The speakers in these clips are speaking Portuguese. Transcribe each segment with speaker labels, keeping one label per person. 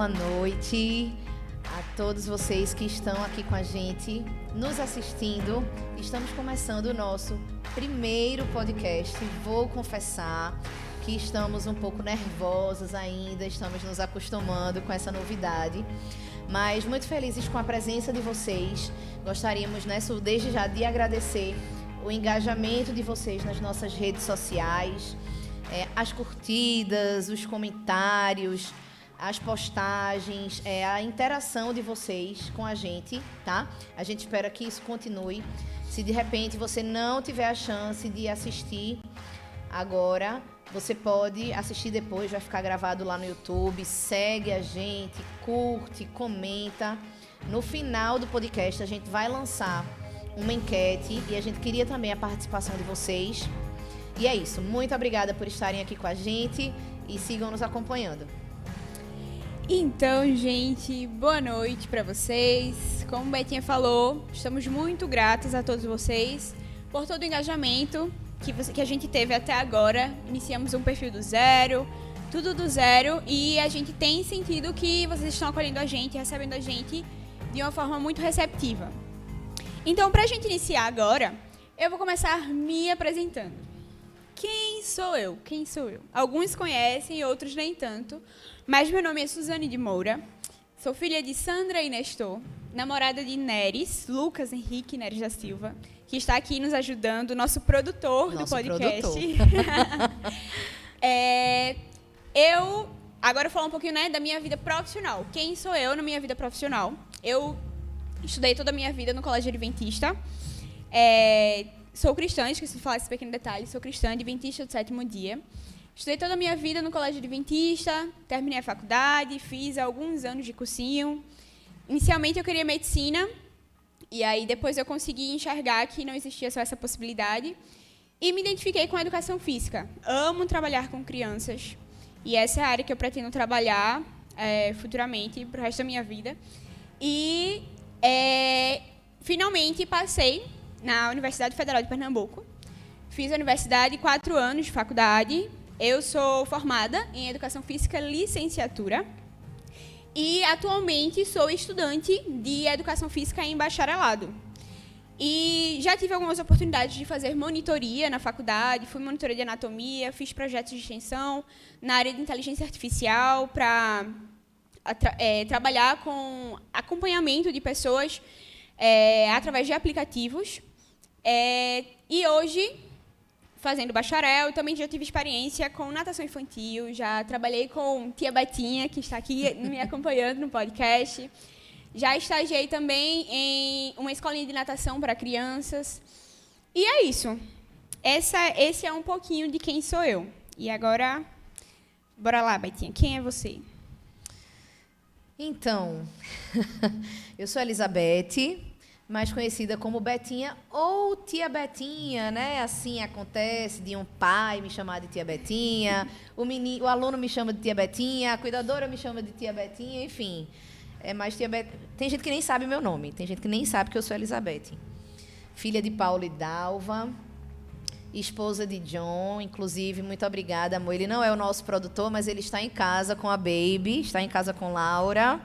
Speaker 1: boa noite a todos vocês que estão aqui com a gente, nos assistindo. Estamos começando o nosso primeiro podcast. Vou confessar que estamos um pouco nervosos ainda, estamos nos acostumando com essa novidade, mas muito felizes com a presença de vocês. Gostaríamos, desde já, de agradecer o engajamento de vocês nas nossas redes sociais, as curtidas, os comentários, as postagens, a interação de vocês com a gente, tá? A gente espera que isso continue. Se de repente você não tiver a chance de assistir agora, você pode assistir depois, vai ficar gravado lá no YouTube. Segue a gente, curte, comenta. No final do podcast a gente vai lançar uma enquete e a gente queria também a participação de vocês. E é isso, muito obrigada por estarem aqui com a gente e sigam nos acompanhando.
Speaker 2: Então, gente, boa noite para vocês. Como Betinha falou, estamos muito gratos a todos vocês por todo o engajamento que a gente teve até agora. Iniciamos um perfil do zero, tudo do zero, e a gente tem sentido que vocês estão acolhendo a gente, recebendo a gente de uma forma muito receptiva. Então, para a gente iniciar agora, eu vou começar me apresentando. Quem sou eu? Quem sou eu? Alguns conhecem, outros nem tanto. Mas meu nome é Suzane de Moura. Sou filha de Sandra e Nestor, namorada de Neres, Lucas Henrique Neres da Silva, que está aqui nos ajudando, nosso produtor do podcast. Eu agora vou falar um pouquinho, da minha vida profissional. Quem sou eu na minha vida profissional? Eu estudei toda a minha vida no Colégio Adventista. Sou cristã, esqueci de falar esse pequeno detalhe, sou cristã, adventista do sétimo dia. Estudei toda a minha vida no Colégio Adventista, terminei a faculdade, fiz alguns anos de cursinho. Inicialmente eu queria medicina, e aí depois eu consegui enxergar que não existia só essa possibilidade. E me identifiquei com a educação física. Amo trabalhar com crianças, e essa é a área que eu pretendo trabalhar futuramente, para o resto da minha vida. E finalmente passei na Universidade Federal de Pernambuco. Fiz a universidade, 4 anos de faculdade. Eu sou formada em Educação Física, licenciatura. E atualmente sou estudante de Educação Física em bacharelado. E já tive algumas oportunidades de fazer monitoria na faculdade. Fui monitora de anatomia, fiz projetos de extensão na área de inteligência artificial para trabalhar com acompanhamento de pessoas através de aplicativos. E hoje, fazendo bacharel, também já tive experiência com natação infantil, já trabalhei com tia Betinha, que está aqui me acompanhando no podcast. Já estagiei também em uma escolinha de natação para crianças. E é isso. Esse é um pouquinho de quem sou eu. E agora, bora lá, Betinha. Quem é você?
Speaker 1: Então, eu sou Elizabeth, mais conhecida como Betinha ou Tia Betinha, né? Assim acontece de um pai me chamar de Tia Betinha, o aluno me chama de Tia Betinha, a cuidadora me chama de Tia Betinha, enfim. Mas Tia tem gente que nem sabe meu nome, tem gente que nem sabe que eu sou Elizabeth. Filha de Paulo e Dalva, esposa de John, inclusive, muito obrigada, amor. Ele não é o nosso produtor, mas ele está em casa com a Baby, está em casa com Laura.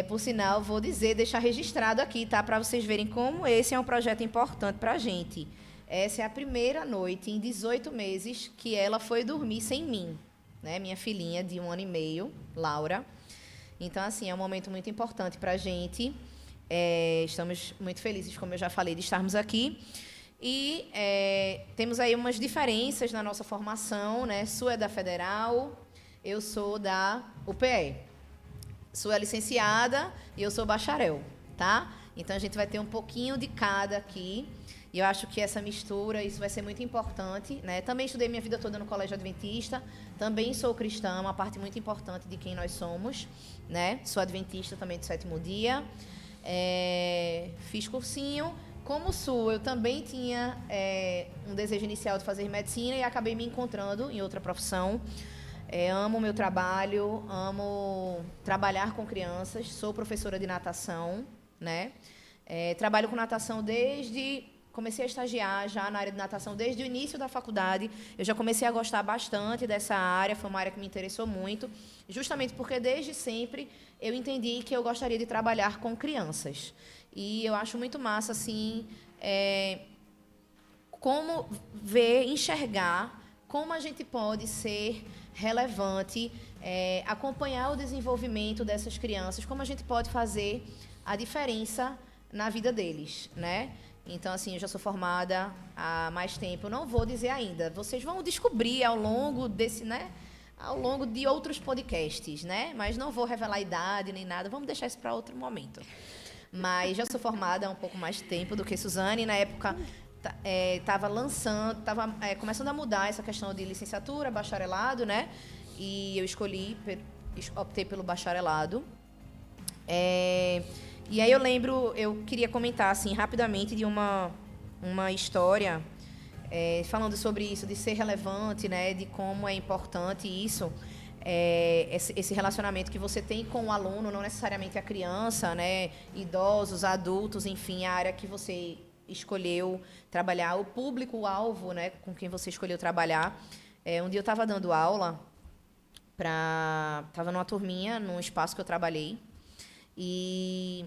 Speaker 1: Por sinal, vou deixar registrado aqui, tá? Para vocês verem como esse é um projeto importante para a gente. Essa é a primeira noite em 18 meses que ela foi dormir sem mim, né? Minha filhinha de 1 ano e meio, Laura. Então, assim, é um momento muito importante para a gente. Estamos muito felizes, como eu já falei, de estarmos aqui. E temos aí umas diferenças na nossa formação, né? Sua é da Federal, eu sou da UPE. Sou licenciada e eu sou bacharel, tá? Então, a gente vai ter um pouquinho de cada aqui. E eu acho que essa mistura, isso vai ser muito importante, né? Também estudei minha vida toda no Colégio Adventista. Também sou cristã, uma parte muito importante de quem nós somos, né? Sou adventista também do sétimo dia. Fiz cursinho. Como eu também tinha um desejo inicial de fazer medicina e acabei me encontrando em outra profissão. Amo o meu trabalho, amo trabalhar com crianças, sou professora de natação, né? Trabalho com natação desde comecei a estagiar já na área de natação desde o início da faculdade. Eu já comecei a gostar bastante dessa área, foi uma área que me interessou muito, justamente porque desde sempre eu entendi que eu gostaria de trabalhar com crianças. E eu acho muito massa, assim, como ver, enxergar como a gente pode ser relevante, acompanhar o desenvolvimento dessas crianças, como a gente pode fazer a diferença na vida deles, né? Então, assim, eu já sou formada há mais tempo. Eu não vou dizer ainda. Vocês vão descobrir ao longo desse, né? Ao longo de outros podcasts, né? Mas não vou revelar a idade nem nada. Vamos deixar isso para outro momento. Mas já sou formada há um pouco mais tempo do que Suzane. Na época, estava começando a mudar essa questão de licenciatura, bacharelado, né? E eu optei pelo bacharelado. E aí eu queria comentar, assim, rapidamente de uma história falando sobre isso, de ser relevante, né, de como é importante isso, esse relacionamento que você tem com o aluno, não necessariamente a criança, né, idosos, adultos, enfim, a área que você escolheu trabalhar, o público-alvo, né, com quem você escolheu trabalhar. Um dia eu estava dando aula, estava numa turminha, num espaço que eu trabalhei, e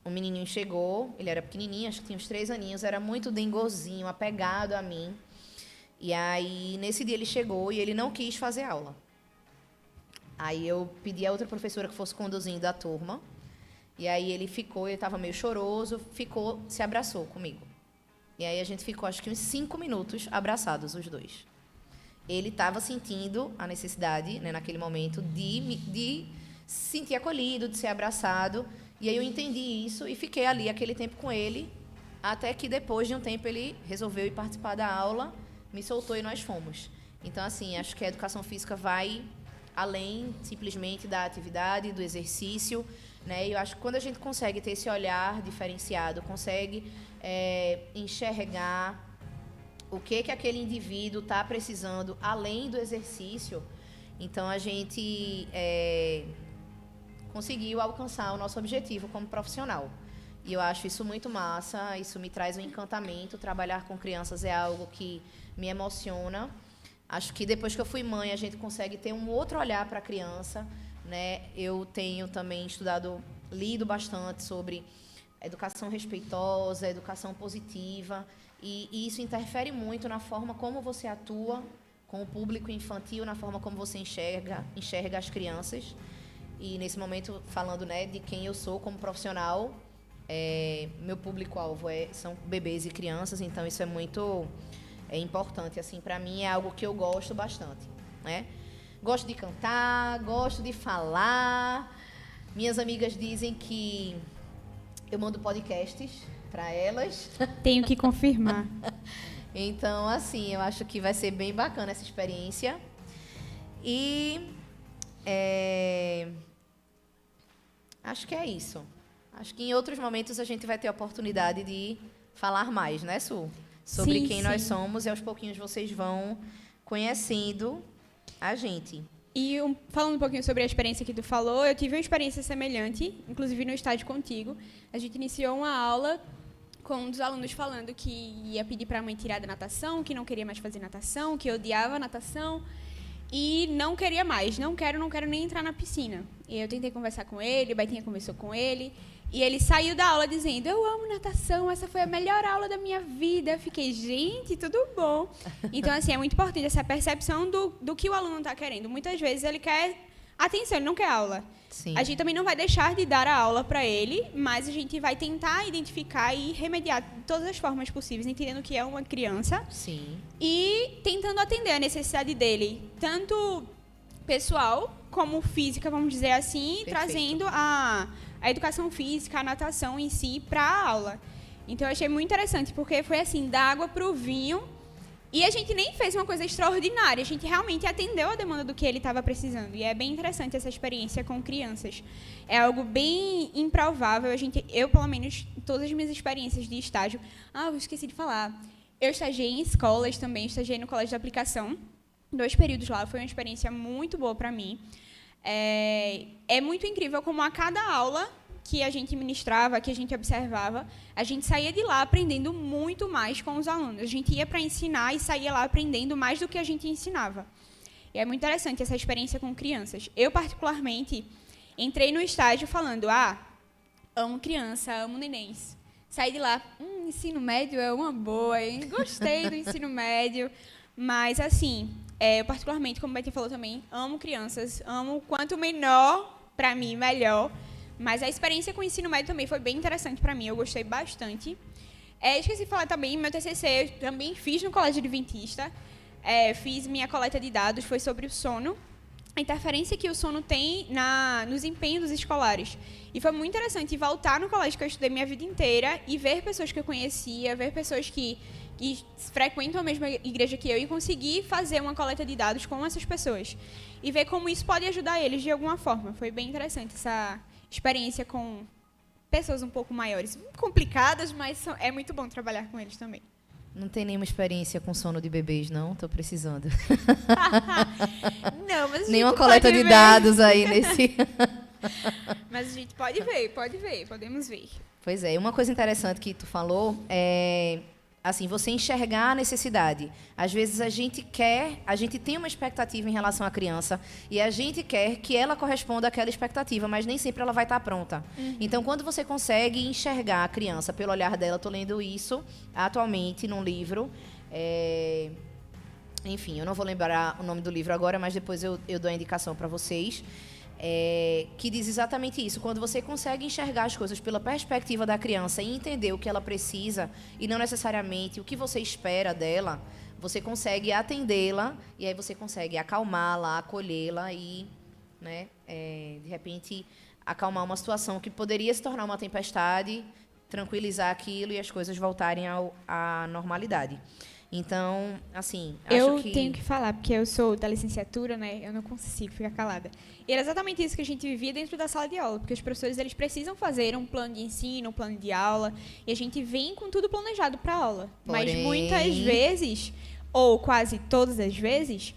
Speaker 1: um menininho chegou, ele era pequenininho, acho que tinha uns 3 aninhos, era muito dengozinho, apegado a mim. E aí, nesse dia ele chegou e ele não quis fazer aula. Aí eu pedi a outra professora que fosse conduzindo a turma. E aí ele estava meio choroso, se abraçou comigo. E aí a gente ficou, acho que uns 5 minutos abraçados, os dois. Ele estava sentindo a necessidade, né, naquele momento, de se sentir acolhido, de ser abraçado. E aí eu entendi isso e fiquei ali aquele tempo com ele, até que depois de um tempo ele resolveu ir participar da aula, me soltou e nós fomos. Então, assim, acho que a educação física vai além simplesmente da atividade, do exercício, né? E eu acho que quando a gente consegue ter esse olhar diferenciado, consegue enxergar o que aquele indivíduo está precisando além do exercício, então a gente conseguiu alcançar o nosso objetivo como profissional. E eu acho isso muito massa, isso me traz um encantamento. Trabalhar com crianças é algo que me emociona. Acho que depois que eu fui mãe, a gente consegue ter um outro olhar para a criança, né? Eu tenho também lido bastante sobre educação respeitosa, educação positiva, e isso interfere muito na forma como você atua com o público infantil, na forma como você enxerga as crianças. E nesse momento, falando, né, de quem eu sou como profissional, meu público-alvo são bebês e crianças, então isso é muito importante. Assim, para mim é algo que eu gosto bastante, né? Gosto de cantar, gosto de falar. Minhas amigas dizem que eu mando podcasts para elas.
Speaker 2: Tenho que confirmar.
Speaker 1: Então, assim, eu acho que vai ser bem bacana essa experiência. E acho que é isso. Acho que em outros momentos a gente vai ter a oportunidade de falar mais, né, Su? Sobre
Speaker 2: Sim,
Speaker 1: quem
Speaker 2: sim.
Speaker 1: nós somos, e aos pouquinhos vocês vão conhecendo a gente.
Speaker 2: E falando um pouquinho sobre a experiência que tu falou, eu tive uma experiência semelhante, inclusive no estágio contigo. A gente iniciou uma aula com um dos alunos falando que ia pedir para a mãe tirar da natação, que não queria mais fazer natação, que odiava natação e não queria mais. Não quero nem entrar na piscina. E eu tentei conversar com ele, o Betinha conversou com ele, e ele saiu da aula dizendo: eu amo natação, essa foi a melhor aula da minha vida. Eu fiquei, gente, tudo bom. Então, assim, é muito importante essa percepção do que o aluno está querendo. Muitas vezes ele quer atenção, ele não quer aula.
Speaker 1: Sim.
Speaker 2: A gente também não vai deixar de dar a aula para ele, mas a gente vai tentar identificar e remediar de todas as formas possíveis, entendendo que é uma criança.
Speaker 1: Sim.
Speaker 2: E tentando atender a necessidade dele, tanto pessoal como física, vamos dizer assim,
Speaker 1: Perfeito.
Speaker 2: Trazendo a educação física, a natação em si para a aula. Então eu achei muito interessante, porque foi assim, da água para o vinho, e a gente nem fez uma coisa extraordinária, a gente realmente atendeu a demanda do que ele estava precisando. E é bem interessante essa experiência com crianças. É algo bem improvável. Eu, pelo menos, todas as minhas experiências de estágio... eu esqueci de falar. Eu estagiei em escolas também, estagiei no colégio de aplicação. 2 períodos lá, foi uma experiência muito boa para mim. É muito incrível como a cada aula que a gente ministrava, que a gente observava, a gente saía de lá aprendendo muito mais com os alunos. A gente ia para ensinar e saía lá aprendendo mais do que a gente ensinava. E é muito interessante essa experiência com crianças. Eu, particularmente, entrei no estágio falando, amo criança, amo nenéns. Saí de lá, ensino médio é uma boa, hein? Gostei do ensino médio, mas, assim, eu particularmente, como a Betty falou também, amo crianças, amo quanto menor, para mim, melhor. Mas a experiência com o ensino médio também foi bem interessante para mim, eu gostei bastante. Esqueci de falar também, meu TCC eu também fiz no Colégio Adventista, fiz minha coleta de dados, foi sobre o sono, a interferência que o sono tem nos empenhos escolares. E foi muito interessante voltar no colégio que eu estudei minha vida inteira e ver pessoas que eu conhecia, ver pessoas que frequentam a mesma igreja que eu e conseguir fazer uma coleta de dados com essas pessoas. E ver como isso pode ajudar eles de alguma forma. Foi bem interessante essa experiência com pessoas um pouco maiores. Complicadas, mas é muito bom trabalhar com eles também.
Speaker 1: Não tem nenhuma experiência com sono de bebês, não? Estou precisando.
Speaker 2: Não, mas a gente
Speaker 1: nenhuma coleta de dados aí nesse...
Speaker 2: Mas a gente pode ver, podemos ver.
Speaker 1: Pois é, uma coisa interessante que tu falou é, assim, você enxergar a necessidade. Às vezes a gente tem uma expectativa em relação à criança e a gente quer que ela corresponda àquela expectativa, mas nem sempre ela vai estar pronta. Então, quando você consegue enxergar a criança pelo olhar dela, estou lendo isso atualmente num livro, enfim, eu não vou lembrar o nome do livro agora, mas depois eu dou a indicação para vocês. Que diz exatamente isso. Quando você consegue enxergar as coisas pela perspectiva da criança e entender o que ela precisa e não necessariamente o que você espera dela, você consegue atendê-la e aí você consegue acalmá-la, acolhê-la e, né, de repente, acalmar uma situação que poderia se tornar uma tempestade, tranquilizar aquilo e as coisas voltarem à normalidade. Então, assim, acho que...
Speaker 2: Eu tenho que falar, porque eu sou da licenciatura, né? Eu não consigo ficar calada. E era exatamente isso que a gente vivia dentro da sala de aula, porque os professores, eles precisam fazer um plano de ensino, um plano de aula, e a gente vem com tudo planejado para a aula. Mas muitas vezes, ou quase todas as vezes,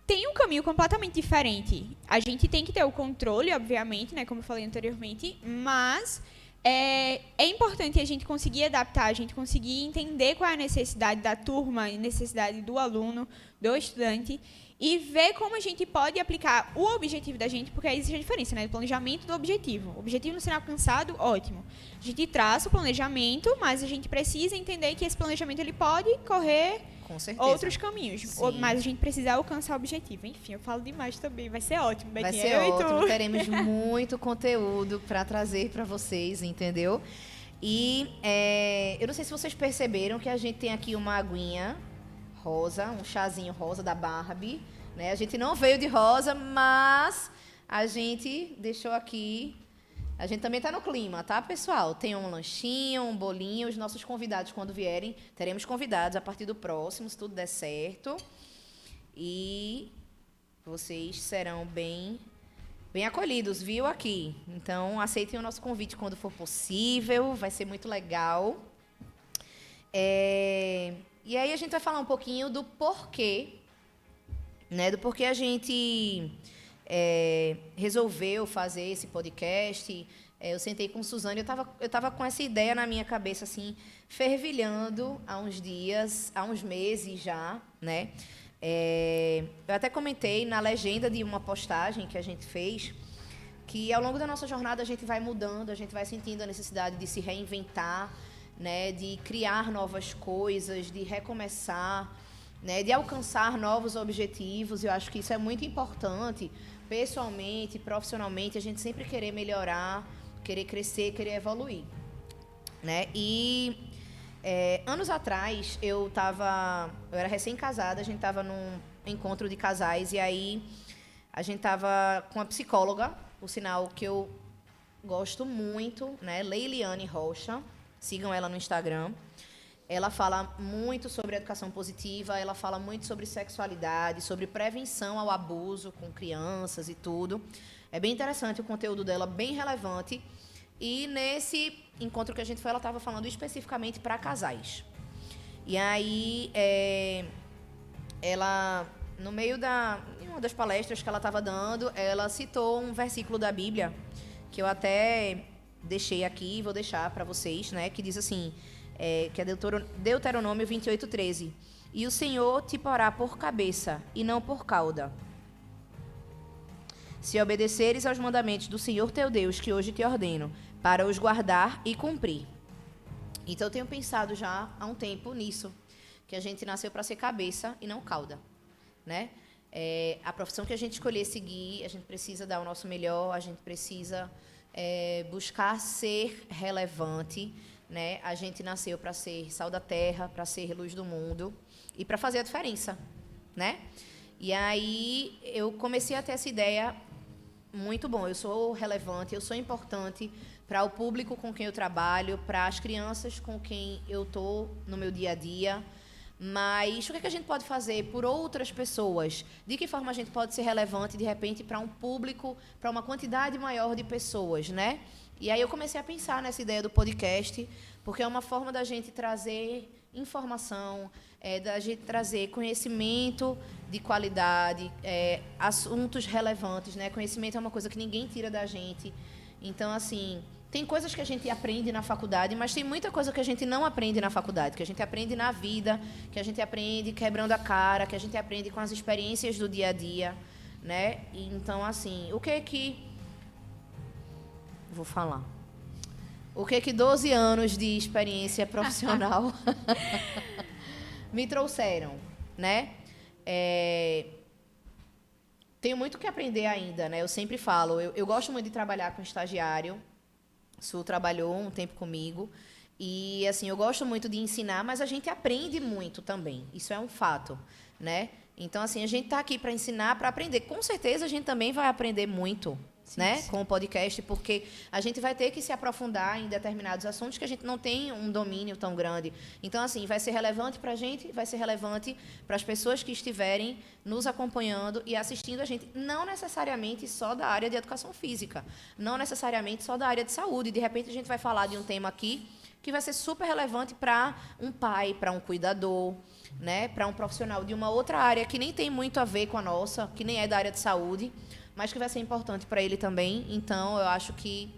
Speaker 2: tem um caminho completamente diferente. A gente tem que ter o controle, obviamente, né? Como eu falei anteriormente, mas... É importante a gente conseguir adaptar, a gente conseguir entender qual é a necessidade da turma, a necessidade do aluno, do estudante, e ver como a gente pode aplicar o objetivo da gente, porque aí existe a diferença, né? Do planejamento do objetivo. O objetivo não será alcançado, ótimo. A gente traça o planejamento, mas a gente precisa entender que esse planejamento ele pode correr outros caminhos.
Speaker 1: Sim.
Speaker 2: Mas a gente precisa alcançar o objetivo. Enfim, eu falo demais também. Vai ser ótimo, Betinha.
Speaker 1: Vai ser ótimo. Teremos muito conteúdo para trazer para vocês, entendeu? E eu não sei se vocês perceberam que a gente tem aqui uma aguinha rosa, um chazinho rosa da Barbie, né? A gente não veio de rosa, mas a gente deixou aqui... A gente também está no clima, tá, pessoal? Tem um lanchinho, um bolinho. Os nossos convidados, quando vierem, teremos convidados a partir do próximo, se tudo der certo. E vocês serão bem acolhidos, viu, aqui. Então, aceitem o nosso convite quando for possível. Vai ser muito legal. E aí a gente vai falar um pouquinho do porquê, né? Do porquê a gente... resolveu fazer esse podcast. Eu sentei com Suzane, eu tava com essa ideia na minha cabeça, assim, fervilhando há uns meses já, né? Eu até comentei na legenda de uma postagem que a gente fez que ao longo da nossa jornada a gente vai mudando, a gente vai sentindo a necessidade de se reinventar, né? De criar novas coisas, de recomeçar, né? De alcançar novos objetivos. Eu acho que isso é muito importante. Pessoalmente, profissionalmente, a gente sempre querer melhorar, querer crescer, querer evoluir, né? E anos atrás, eu era recém-casada, a gente estava num encontro de casais, e aí a gente estava com uma psicóloga, por sinal que eu gosto muito, né? Leiliane Rocha, sigam ela no Instagram. Ela fala muito sobre educação positiva, ela fala muito sobre sexualidade, sobre prevenção ao abuso com crianças e tudo. É bem interessante o conteúdo dela, bem relevante. E nesse encontro que a gente foi, ela estava falando especificamente para casais. E aí, ela, no meio em uma das palestras que ela estava dando, ela citou um versículo da Bíblia, que eu até deixei aqui e vou deixar para vocês, né? Que diz assim, que é Deuteronômio 28:13. E o Senhor te porá por cabeça e não por cauda, se obedeceres aos mandamentos do Senhor teu Deus, que hoje te ordeno, para os guardar e cumprir. Então, eu tenho pensado já há um tempo nisso, que a gente nasceu para ser cabeça e não cauda, né? A profissão que a gente escolher seguir, a gente precisa dar o nosso melhor, a gente precisa buscar ser relevante, né? A gente nasceu para ser sal da terra, para ser luz do mundo e para fazer a diferença, né? E aí eu comecei a ter essa ideia, muito bom, eu sou relevante, eu sou importante para o público com quem eu trabalho, para as crianças com quem eu estou no meu dia a dia, mas o que é que a gente pode fazer por outras pessoas? De que forma a gente pode ser relevante, de repente, para um público, para uma quantidade maior de pessoas, né? E aí eu comecei a pensar nessa ideia do podcast, porque é uma forma da gente trazer informação, da gente trazer conhecimento de qualidade, assuntos relevantes, né? Conhecimento é uma coisa que ninguém tira da gente. Então, assim, tem coisas que a gente aprende na faculdade, mas tem muita coisa que a gente não aprende na faculdade, que a gente aprende na vida, que a gente aprende quebrando a cara, que a gente aprende com as experiências do dia a dia, né? E, então, assim, o que vou falar. O que 12 anos de experiência profissional me trouxeram, né? Tenho muito que aprender ainda, né? Eu sempre falo, eu gosto muito de trabalhar com estagiário. Su trabalhou um tempo comigo. E, assim, eu gosto muito de ensinar, mas a gente aprende muito também. Isso é um fato, né? Então, assim, a gente está aqui para ensinar, para aprender. Com certeza, a gente também vai aprender muito, né? Sim. Com o podcast, porque a gente vai ter que se aprofundar em determinados assuntos que a gente não tem um domínio tão grande. Então, assim, vai ser relevante para a gente, vai ser relevante para as pessoas que estiverem nos acompanhando e assistindo a gente, não necessariamente só da área de educação física, não necessariamente só da área de saúde. De repente, a gente vai falar de um tema aqui que vai ser super relevante para um pai, para um cuidador, né? Para um profissional de uma outra área que nem tem muito a ver com a nossa, que nem é da área de saúde, mas que vai ser importante para ele também. Então, eu acho que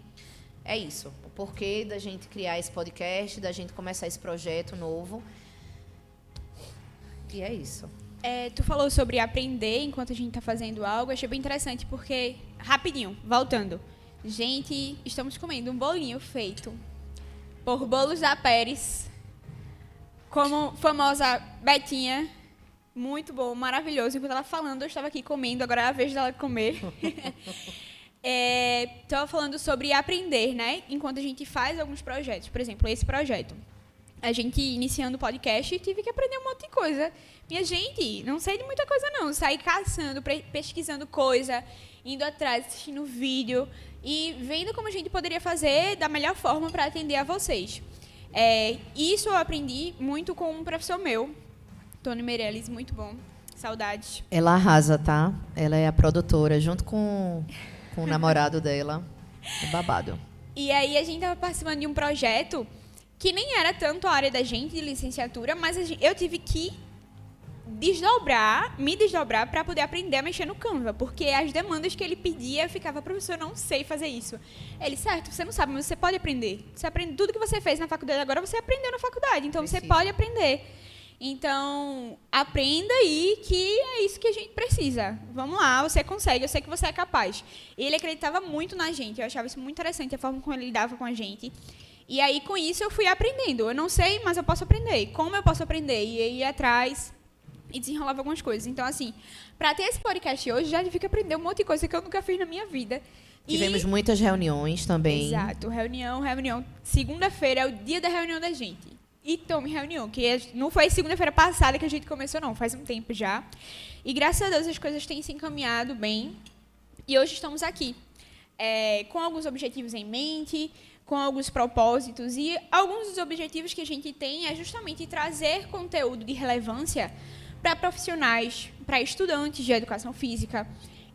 Speaker 1: é isso. O porquê da gente criar esse podcast, da gente começar esse projeto novo. E é isso.
Speaker 2: Tu falou sobre aprender enquanto a gente está fazendo algo. Achei bem interessante porque, rapidinho, voltando. Gente, estamos comendo um bolinho feito por Bolos da Pérez, como famosa Betinha. Muito bom, maravilhoso. Enquanto ela falando, eu estava aqui comendo, agora é a vez dela comer. Estava falando sobre aprender, né? Enquanto a gente faz alguns projetos. Por exemplo, esse projeto. A gente, iniciando o podcast, tive que aprender um monte de coisa. Minha gente, não sei de muita coisa, não. Saí caçando, pesquisando coisa, indo atrás, assistindo vídeo e vendo como a gente poderia fazer da melhor forma para atender a vocês. Isso eu aprendi muito com um professor meu, Tony Meirelles, muito bom. Saudades.
Speaker 1: Ela arrasa, tá? Ela é a produtora, junto com o namorado dela. É babado.
Speaker 2: E aí a gente estava participando de um projeto que nem era tanto a área da gente, de licenciatura, mas eu tive que me desdobrar para poder aprender a mexer no Canva, porque as demandas que ele pedia, eu ficava, professor, eu não sei fazer isso. Ele, certo, você não sabe, mas você pode aprender. Você aprende tudo que você fez na faculdade, agora você aprendeu na faculdade, então você pode aprender. Então, aprenda aí que é isso que a gente precisa. Vamos lá, você consegue, eu sei que você é capaz. Ele acreditava muito na gente, eu achava isso muito interessante, a forma como ele lidava com a gente. E aí, com isso, eu fui aprendendo. Eu não sei, mas eu posso aprender. Como eu posso aprender? E aí, ia atrás e desenrolava algumas coisas. Então, assim, para ter esse podcast hoje, já tive que aprender um monte de coisa que eu nunca fiz na minha vida.
Speaker 1: Tivemos muitas reuniões também.
Speaker 2: Exato, reunião. Segunda-feira é o dia da reunião da gente. E tome reunião, que não foi segunda-feira passada que a gente começou, não. Faz um tempo já. E, graças a Deus, as coisas têm se encaminhado bem. E hoje estamos aqui, com alguns objetivos em mente, com alguns propósitos. E alguns dos objetivos que a gente tem é justamente trazer conteúdo de relevância para profissionais, para estudantes de educação física,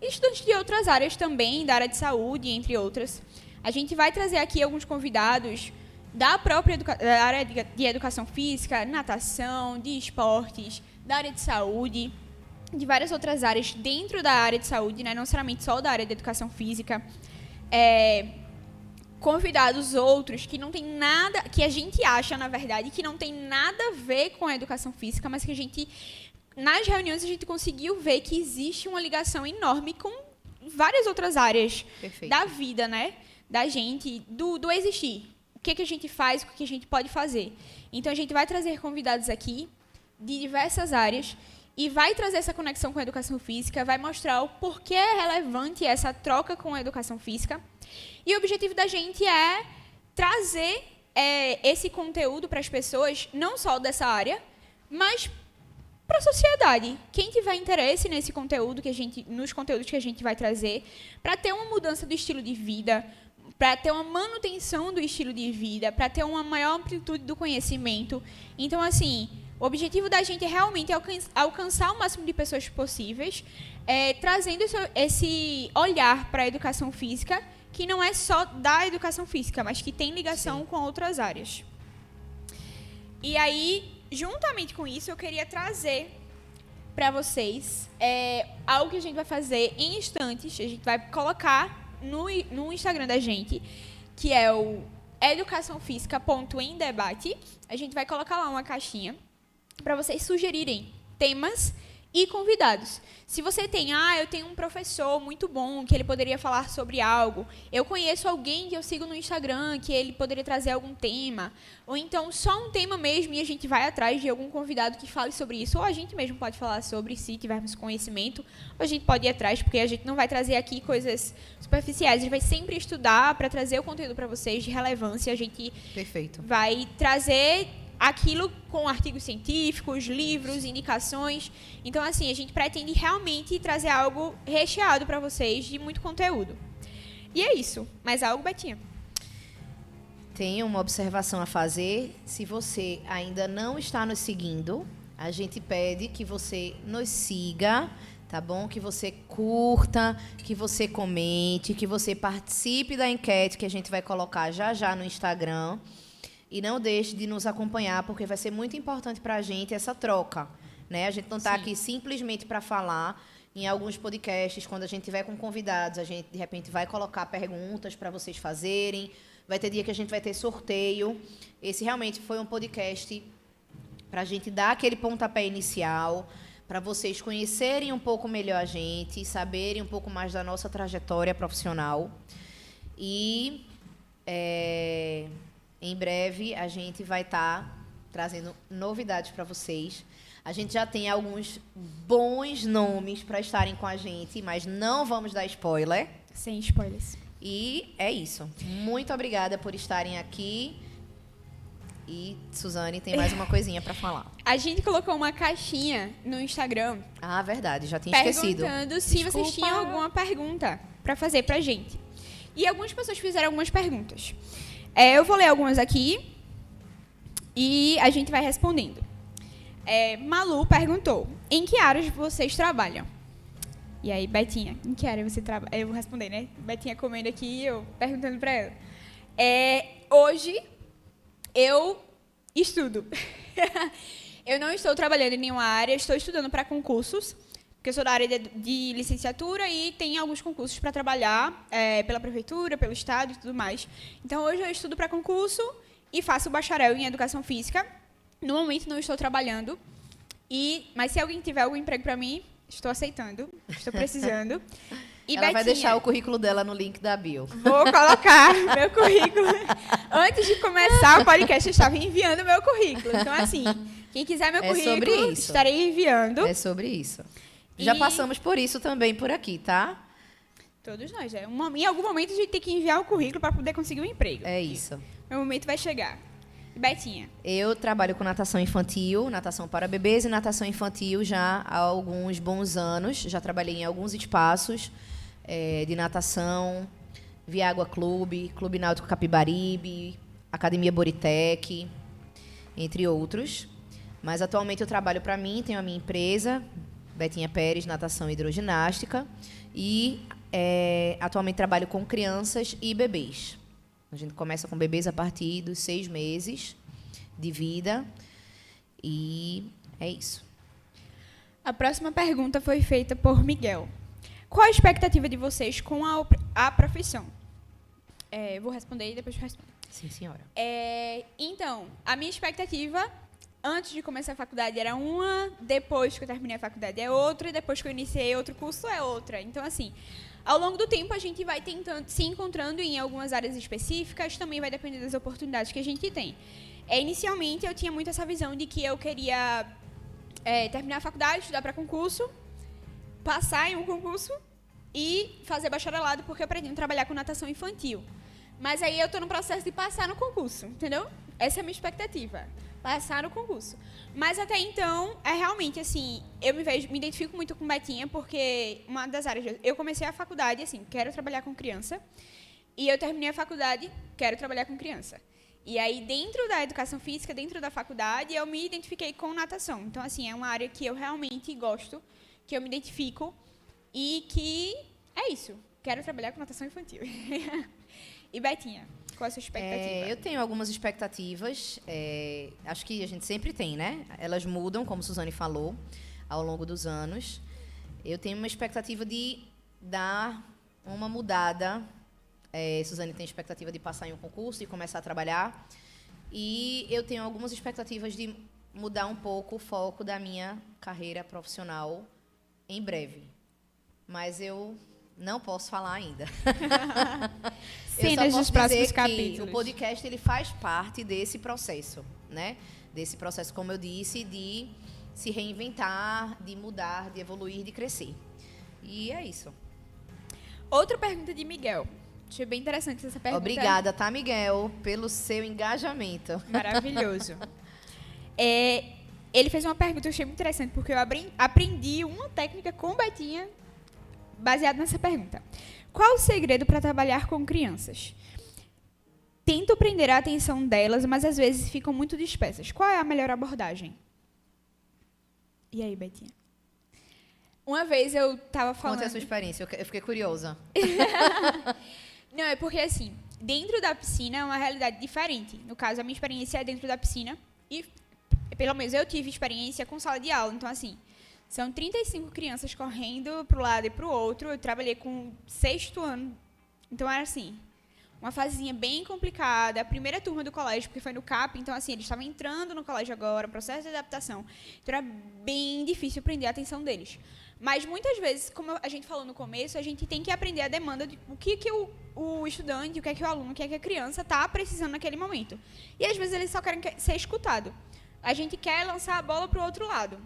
Speaker 2: e estudantes de outras áreas também, da área de saúde, entre outras. A gente vai trazer aqui alguns convidados da própria da área de educação física, natação, de esportes, da área de saúde, de várias outras áreas dentro da área de saúde, né? Não necessariamente só da área de educação física. convidados outros que não tem nada, que a gente acha, na verdade, que não tem nada a ver com a educação física, mas que a gente, nas reuniões, a gente conseguiu ver que existe uma ligação enorme com várias outras áreas da vida, né? Da gente, do existir. O que a gente faz, o que a gente pode fazer. Então, a gente vai trazer convidados aqui de diversas áreas e vai trazer essa conexão com a educação física, vai mostrar o porquê é relevante essa troca com a educação física. E o objetivo da gente é trazer esse conteúdo para as pessoas, não só dessa área, mas para a sociedade. Quem tiver interesse nesse conteúdo nos conteúdos que a gente vai trazer, para ter uma mudança do estilo de vida, para ter uma manutenção do estilo de vida, para ter uma maior amplitude do conhecimento. Então, assim, o objetivo da gente é realmente alcançar o máximo de pessoas possíveis, trazendo esse olhar para a educação física, que não é só da educação física, mas que tem ligação com outras áreas. E aí, juntamente com isso, eu queria trazer para vocês algo que a gente vai fazer em instantes. A gente vai colocar no Instagram da gente, que é o educaçãofísica.emdebate. A gente vai colocar lá uma caixinha para vocês sugerirem temas e convidados. Se você tem, eu tenho um professor muito bom que ele poderia falar sobre algo, eu conheço alguém que eu sigo no Instagram que ele poderia trazer algum tema, ou então só um tema mesmo e a gente vai atrás de algum convidado que fale sobre isso, ou a gente mesmo pode falar sobre, se tivermos conhecimento, ou a gente pode ir atrás, porque a gente não vai trazer aqui coisas superficiais, a gente vai sempre estudar para trazer o conteúdo para vocês de relevância, a gente vai trazer aquilo com artigos científicos, livros, indicações. Então, assim, a gente pretende realmente trazer algo recheado para vocês de muito conteúdo. E é isso. Mais algo, Betinha?
Speaker 1: Tenho uma observação a fazer. Se você ainda não está nos seguindo, a gente pede que você nos siga, tá bom? Que você curta, que você comente, que você participe da enquete que a gente vai colocar já no Instagram. E não deixe de nos acompanhar, porque vai ser muito importante para a gente essa troca, né? A gente não está aqui simplesmente para falar. Em alguns podcasts, quando a gente tiver com convidados, a gente, de repente, vai colocar perguntas para vocês fazerem. Vai ter dia que a gente vai ter sorteio. Esse realmente foi um podcast para a gente dar aquele pontapé inicial, para vocês conhecerem um pouco melhor a gente, saberem um pouco mais da nossa trajetória profissional. E em breve, a gente vai estar trazendo novidades para vocês. A gente já tem alguns bons nomes para estarem com a gente, mas não vamos dar spoiler.
Speaker 2: Sem spoilers.
Speaker 1: E é isso. Muito obrigada por estarem aqui. E, Suzane, tem mais uma coisinha para falar.
Speaker 2: A gente colocou uma caixinha no Instagram.
Speaker 1: Ah, verdade. Já tinha esquecido.
Speaker 2: Perguntando se vocês tinham alguma pergunta para fazer para a gente. E algumas pessoas fizeram algumas perguntas. Eu vou ler algumas aqui e a gente vai respondendo. Malu perguntou, em que áreas vocês trabalham? E aí, Betinha, em que área você trabalha? Eu vou responder, né? Betinha comendo aqui e eu perguntando para ela. Hoje, eu estudo. Eu não estou trabalhando em nenhuma área, estou estudando para concursos, porque eu sou da área de licenciatura e tem alguns concursos para trabalhar pela prefeitura, pelo estado e tudo mais. Então, hoje eu estudo para concurso e faço bacharel em educação física. No momento, não estou trabalhando. Mas se alguém tiver algum emprego para mim, estou aceitando, estou precisando. E
Speaker 1: ela vai deixar o currículo dela no link da bio.
Speaker 2: Vou colocar meu currículo. Antes de começar o podcast, eu estava enviando meu currículo. Então, assim, quem quiser meu currículo, estarei enviando.
Speaker 1: É sobre isso. Já passamos por isso também por aqui, tá?
Speaker 2: Todos nós. Em algum momento a gente tem que enviar o currículo para poder conseguir um emprego.
Speaker 1: É isso.
Speaker 2: O momento vai chegar. Betinha.
Speaker 1: Eu trabalho com natação infantil, natação para bebês e natação infantil já há alguns bons anos. Já trabalhei em alguns espaços de natação, Viágua Clube, Clube Náutico Capibaribe, Academia Boritec, entre outros. Mas atualmente eu trabalho para mim, tenho a minha empresa, Betinha Pérez, Natação e Hidroginástica, e atualmente trabalho com crianças e bebês. A gente começa com bebês a partir dos 6 meses de vida, e é isso.
Speaker 2: A próxima pergunta foi feita por Miguel. Qual a expectativa de vocês com a profissão? Vou responder e depois eu respondo.
Speaker 1: Sim, senhora.
Speaker 2: Então, a minha expectativa antes de começar a faculdade era uma, depois que eu terminei a faculdade é outra, e depois que eu iniciei outro curso é outra. Então, assim, ao longo do tempo a gente vai tentando, se encontrando em algumas áreas específicas, também vai depender das oportunidades que a gente tem. Inicialmente, eu tinha muito essa visão de que eu queria terminar a faculdade, estudar para concurso, passar em um concurso e fazer bacharelado, porque eu pretendo trabalhar com natação infantil. Mas aí eu estou no processo de passar no concurso, entendeu? Essa é a minha expectativa, passar no concurso. Mas até então, realmente, assim, eu me identifico muito com Betinha, porque uma das áreas... Eu comecei a faculdade, assim, quero trabalhar com criança, e eu terminei a faculdade, quero trabalhar com criança. E aí, dentro da educação física, dentro da faculdade, eu me identifiquei com natação. Então, assim, é uma área que eu realmente gosto, que eu me identifico, e que é isso. Quero trabalhar com natação infantil. E Betinha, qual é a sua expectativa?
Speaker 1: Eu tenho algumas expectativas, acho que a gente sempre tem, né? Elas mudam, como Suzane falou, ao longo dos anos. Eu tenho uma expectativa de dar uma mudada. Suzane tem expectativa de passar em um concurso e começar a trabalhar. E eu tenho algumas expectativas de mudar um pouco o foco da minha carreira profissional em breve. Mas eu não posso falar ainda.
Speaker 2: Cenas dos próximos capítulos.
Speaker 1: O podcast ele faz parte desse processo, né? Desse processo, como eu disse, de se reinventar, de mudar, de evoluir, de crescer. E é isso.
Speaker 2: Outra pergunta de Miguel. Achei bem interessante essa pergunta.
Speaker 1: Obrigada, tá, Miguel, pelo seu engajamento.
Speaker 2: Maravilhoso. Ele fez uma pergunta que eu achei muito interessante, porque eu aprendi uma técnica com Betinha baseada nessa pergunta. Qual o segredo para trabalhar com crianças? Tento prender a atenção delas, mas às vezes ficam muito dispersas. Qual é a melhor abordagem? E aí, Betinha? Uma vez eu estava falando...
Speaker 1: Conte a sua experiência, eu fiquei curiosa.
Speaker 2: Não, é porque, assim, dentro da piscina é uma realidade diferente. No caso, a minha experiência é dentro da piscina e, pelo menos, eu tive experiência com sala de aula. Então, assim, são 35 crianças correndo para um lado e para o outro. Eu trabalhei com 6º ano. Então, era assim, uma fasezinha bem complicada. A primeira turma do colégio, porque foi no CAP. Então, assim, eles estavam entrando no colégio agora, processo de adaptação. Então, era bem difícil prender a atenção deles. Mas, muitas vezes, como a gente falou no começo, a gente tem que aprender a demanda de o que o estudante, o que o aluno, o que a criança está precisando naquele momento. E, às vezes, eles só querem ser escutado. A gente quer lançar a bola para o outro lado.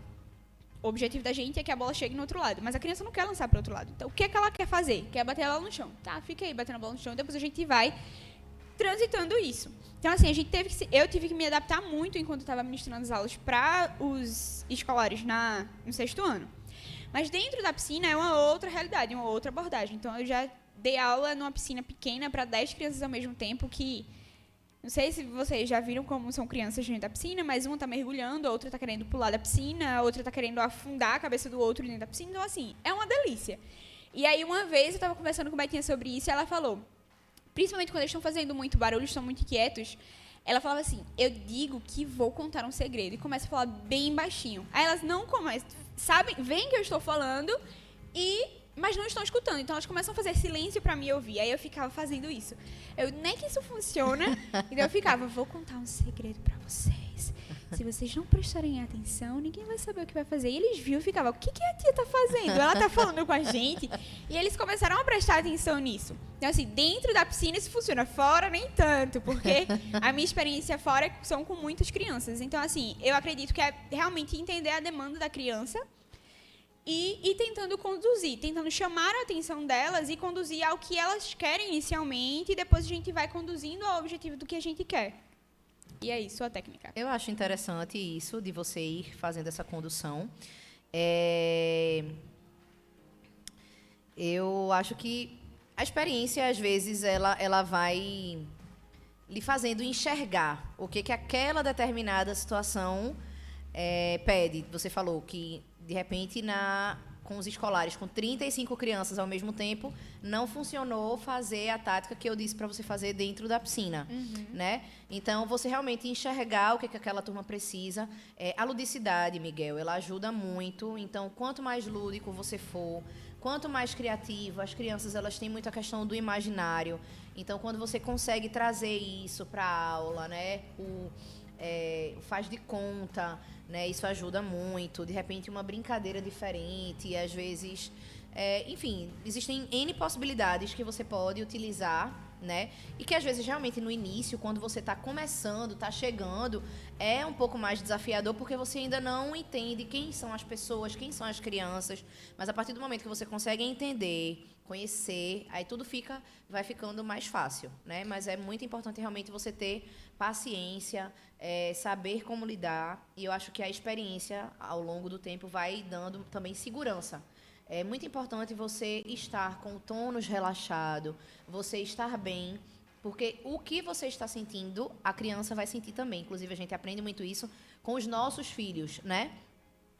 Speaker 2: O objetivo da gente é que a bola chegue no outro lado. Mas a criança não quer lançar para o outro lado. Então, o que é que ela quer fazer? Quer bater ela no chão. Tá, fica aí batendo a bola no chão. Depois a gente vai transitando isso. Então, assim, eu tive que me adaptar muito enquanto eu estava ministrando as aulas para os escolares no 6º ano. Mas dentro da piscina é uma outra realidade, uma outra abordagem. Então, eu já dei aula numa piscina pequena para 10 crianças ao mesmo tempo, que... Não sei se vocês já viram como são crianças dentro da piscina, mas uma está mergulhando, a outra está querendo pular da piscina, a outra está querendo afundar a cabeça do outro dentro da piscina. Então, assim, é uma delícia. E aí, uma vez, eu estava conversando com a Betinha sobre isso e ela falou, principalmente quando eles estão fazendo muito barulho, estão muito inquietos, ela falava assim, eu digo que vou contar um segredo. E começa a falar bem baixinho. Aí elas não começam, sabem, veem que eu estou falando, mas não estão escutando. Então elas começam a fazer silêncio para me ouvir. Aí eu ficava fazendo isso. Nem que isso funciona. Então eu ficava, vou contar um segredo para vocês. Se vocês não prestarem atenção, ninguém vai saber o que vai fazer. E eles viam e ficavam, o que a tia está fazendo? Ela está falando com a gente. E eles começaram a prestar atenção nisso. Então, assim, dentro da piscina isso funciona. Fora, nem tanto. Porque a minha experiência fora são com muitas crianças. Então, assim, eu acredito que é realmente entender a demanda da criança e tentando conduzir, tentando chamar a atenção delas e conduzir ao que elas querem inicialmente. E depois a gente vai conduzindo ao objetivo do que a gente quer. E é isso, a técnica.
Speaker 1: Eu acho interessante isso, de você ir fazendo essa condução. Eu acho que a experiência, às vezes, ela vai lhe fazendo enxergar o que aquela determinada situação pede. Você falou que, de repente, na com os escolares, com 35 crianças ao mesmo tempo, não funcionou fazer a tática que eu disse para você fazer dentro da piscina, né? Então, você realmente enxergar o que aquela turma precisa. A ludicidade, Miguel, ela ajuda muito. Então, quanto mais lúdico você for, quanto mais criativo, as crianças elas têm muita questão do imaginário. Então, quando você consegue trazer isso para a aula, né? O faz de conta, né? Isso ajuda muito. De repente, uma brincadeira diferente, e às vezes... enfim, existem N possibilidades que você pode utilizar, né? E que às vezes, realmente, no início, quando você está começando, está chegando, é um pouco mais desafiador, porque você ainda não entende quem são as pessoas, quem são as crianças. Mas a partir do momento que você consegue entender, conhecer, aí tudo vai ficando mais fácil, né? Mas é muito importante realmente você ter paciência, saber como lidar, e eu acho que a experiência, ao longo do tempo, vai dando também segurança. É muito importante você estar com o tônus relaxado, você estar bem, porque o que você está sentindo, a criança vai sentir também. Inclusive, a gente aprende muito isso com os nossos filhos, né?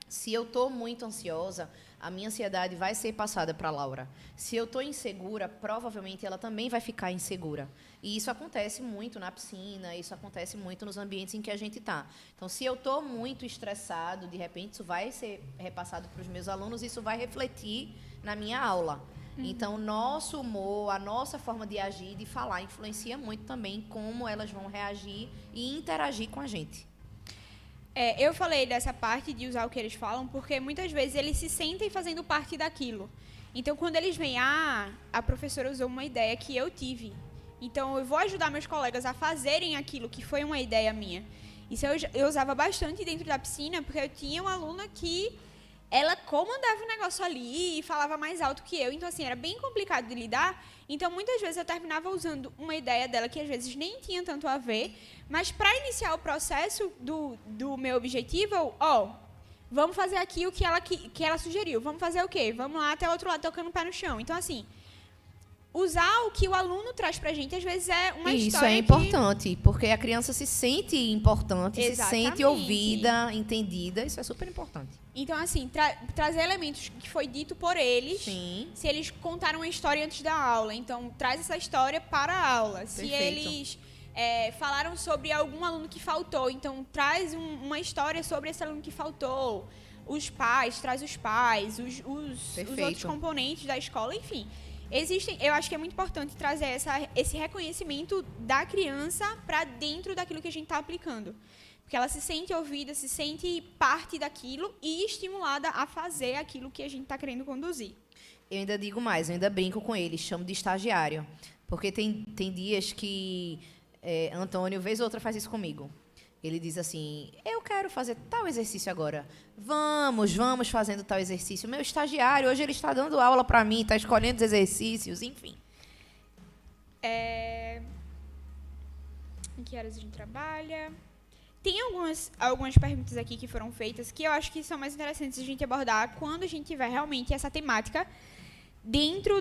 Speaker 1: Se eu estou muito ansiosa, a minha ansiedade vai ser passada para a Laura. Se eu estou insegura, provavelmente ela também vai ficar insegura. E isso acontece muito na piscina, isso acontece muito nos ambientes em que a gente está. Então, se eu estou muito estressado, de repente isso vai ser repassado para os meus alunos, isso vai refletir na minha aula. Então, nosso humor, a nossa forma de agir e de falar influencia muito também como elas vão reagir e interagir com a gente.
Speaker 2: Eu falei dessa parte de usar o que eles falam, porque muitas vezes eles se sentem fazendo parte daquilo. Então, quando eles vêm, a professora usou uma ideia que eu tive. Então, eu vou ajudar meus colegas a fazerem aquilo que foi uma ideia minha. Isso eu usava bastante dentro da piscina, porque eu tinha uma aluna que ela comandava o negócio ali e falava mais alto que eu. Então, assim, era bem complicado de lidar. Então, muitas vezes eu terminava usando uma ideia dela que às vezes nem tinha tanto a ver, mas para iniciar o processo do meu objetivo, vamos fazer aqui o que ela sugeriu. Vamos fazer o quê? Vamos lá até o outro lado tocando o pé no chão. Então, assim, usar o que o aluno traz pra gente, às vezes é uma história.
Speaker 1: Isso é importante, porque a criança se sente importante,
Speaker 2: Exatamente.
Speaker 1: se sente ouvida, entendida. Isso é super importante.
Speaker 2: Então, assim, trazer elementos que foi dito por eles.
Speaker 1: Sim.
Speaker 2: Se eles contaram uma história antes da aula, então traz essa história para a aula.
Speaker 1: Perfeito.
Speaker 2: Se eles falaram sobre algum aluno que faltou, então traz uma história sobre esse aluno que faltou. Os pais, traz os pais, os outros componentes da escola, enfim. Eu acho que é muito importante trazer esse reconhecimento da criança para dentro daquilo que a gente está aplicando. Porque ela se sente ouvida, se sente parte daquilo e estimulada a fazer aquilo que a gente está querendo conduzir.
Speaker 1: Eu ainda digo mais, eu ainda brinco com eles, chamo de estagiário. Porque tem dias que Antônio, vez ou outra, faz isso comigo. Ele diz assim, eu quero fazer tal exercício agora. Vamos fazendo tal exercício. Meu estagiário, hoje ele está dando aula para mim, está escolhendo os exercícios, enfim.
Speaker 2: Em que horas a gente trabalha? Tem algumas perguntas aqui que foram feitas que eu acho que são mais interessantes a gente abordar quando a gente tiver realmente essa temática dentro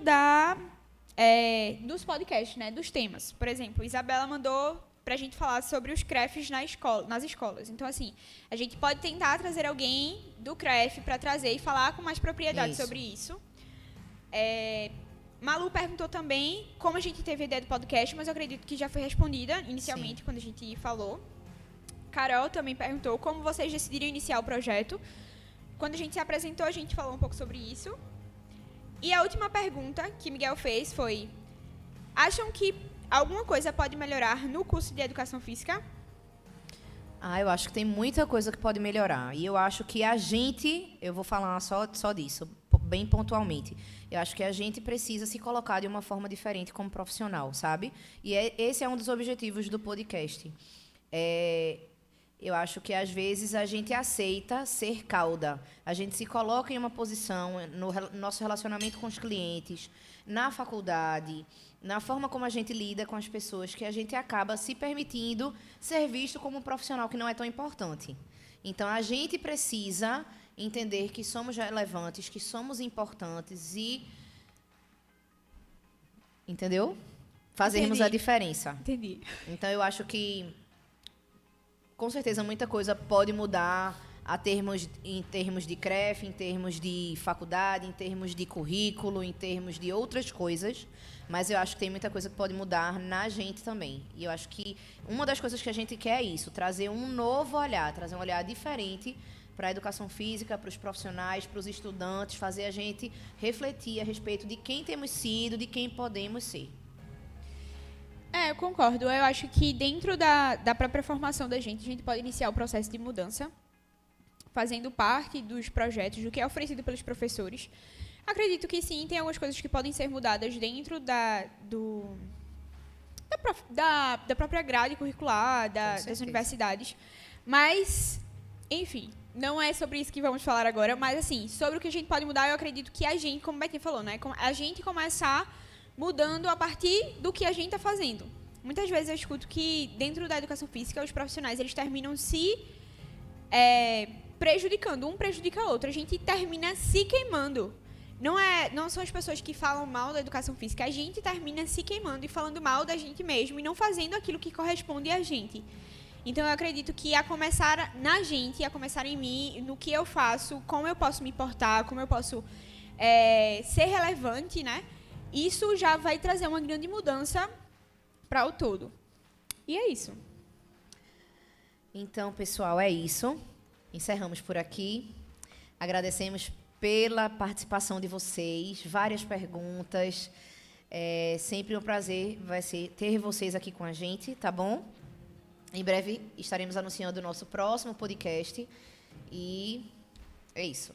Speaker 2: dos podcasts, né, dos temas. Por exemplo, Isabela mandou pra gente falar sobre os CREFs nas escolas. Então, assim, a gente pode tentar trazer alguém do CREF para trazer e falar com mais propriedade sobre isso. Malu perguntou também como a gente teve a ideia do podcast, mas eu acredito que já foi respondida inicialmente. Sim. Quando a gente falou. Carol também perguntou como vocês decidiram iniciar o projeto. Quando a gente se apresentou, a gente falou um pouco sobre isso. E a última pergunta que Miguel fez foi: acham que alguma coisa pode melhorar no curso de Educação Física?
Speaker 1: Eu acho que tem muita coisa que pode melhorar. E eu acho que eu vou falar só disso, bem pontualmente. Eu acho que a gente precisa se colocar de uma forma diferente como profissional, sabe? E esse é um dos objetivos do podcast. Eu acho que, às vezes, a gente aceita ser cauda. A gente se coloca em uma posição, no nosso relacionamento com os clientes, na faculdade, na forma como a gente lida com as pessoas, que a gente acaba se permitindo ser visto como um profissional que não é tão importante. Então, a gente precisa entender que somos relevantes, que somos importantes e... Entendeu? Fazermos a diferença.
Speaker 2: Entendi.
Speaker 1: Então, eu acho que... Com certeza, muita coisa pode mudar em termos de CREF, em termos de faculdade, em termos de currículo, em termos de outras coisas, mas eu acho que tem muita coisa que pode mudar na gente também. E eu acho que uma das coisas que a gente quer é isso, trazer um novo olhar, trazer um olhar diferente para a educação física, para os profissionais, para os estudantes, fazer a gente refletir a respeito de quem temos sido, de quem podemos ser.
Speaker 2: Eu concordo. Eu acho que dentro da própria formação da gente, a gente pode iniciar o processo de mudança, fazendo parte dos projetos, do que é oferecido pelos professores. Acredito que sim, tem algumas coisas que podem ser mudadas dentro da própria grade curricular, das universidades. Mas, enfim, não é sobre isso que vamos falar agora, mas, assim, sobre o que a gente pode mudar, eu acredito que a gente, como o Betinha falou, né, a gente começar mudando a partir do que a gente está fazendo. Muitas vezes eu escuto que, dentro da educação física, os profissionais eles terminam se prejudicando, um prejudica o outro. A gente termina se queimando. Não são as pessoas que falam mal da educação física, a gente termina se queimando e falando mal da gente mesmo e não fazendo aquilo que corresponde a gente. Então, eu acredito que a começar na gente, a começar em mim, no que eu faço, como eu posso me portar, como eu posso ser relevante, né? Isso já vai trazer uma grande mudança para o todo. E é isso.
Speaker 1: Então, pessoal, é isso. Encerramos por aqui. Agradecemos pela participação de vocês, várias perguntas. É sempre um prazer vai ser ter vocês aqui com a gente, tá bom? Em breve estaremos anunciando o nosso próximo podcast. E é isso.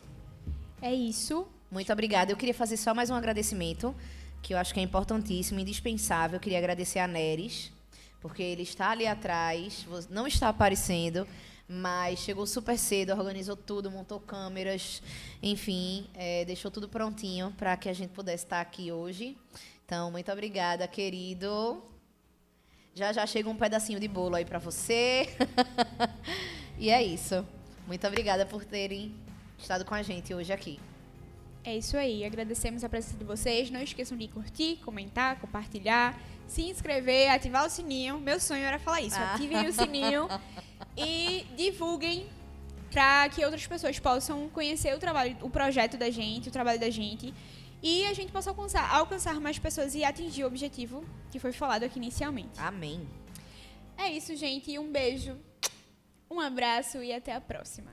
Speaker 2: É isso.
Speaker 1: Muito obrigada. Eu queria fazer só mais um agradecimento, que eu acho que é importantíssimo, indispensável. Eu queria agradecer a Neres, porque ele está ali atrás, não está aparecendo, mas chegou super cedo, organizou tudo, montou câmeras, enfim, deixou tudo prontinho para que a gente pudesse estar aqui hoje. Então, muito obrigada, querido. Já chega um pedacinho de bolo aí para você. E é isso. Muito obrigada por terem estado com a gente hoje aqui.
Speaker 2: É isso aí. Agradecemos a presença de vocês. Não esqueçam de curtir, comentar, compartilhar, se inscrever, ativar o sininho. Meu sonho era falar isso. Ativem o sininho e divulguem para que outras pessoas possam conhecer o projeto da gente, o trabalho da gente, e a gente possa alcançar mais pessoas e atingir o objetivo que foi falado aqui inicialmente.
Speaker 1: Amém.
Speaker 2: É isso, gente. Um beijo, um abraço e até a próxima.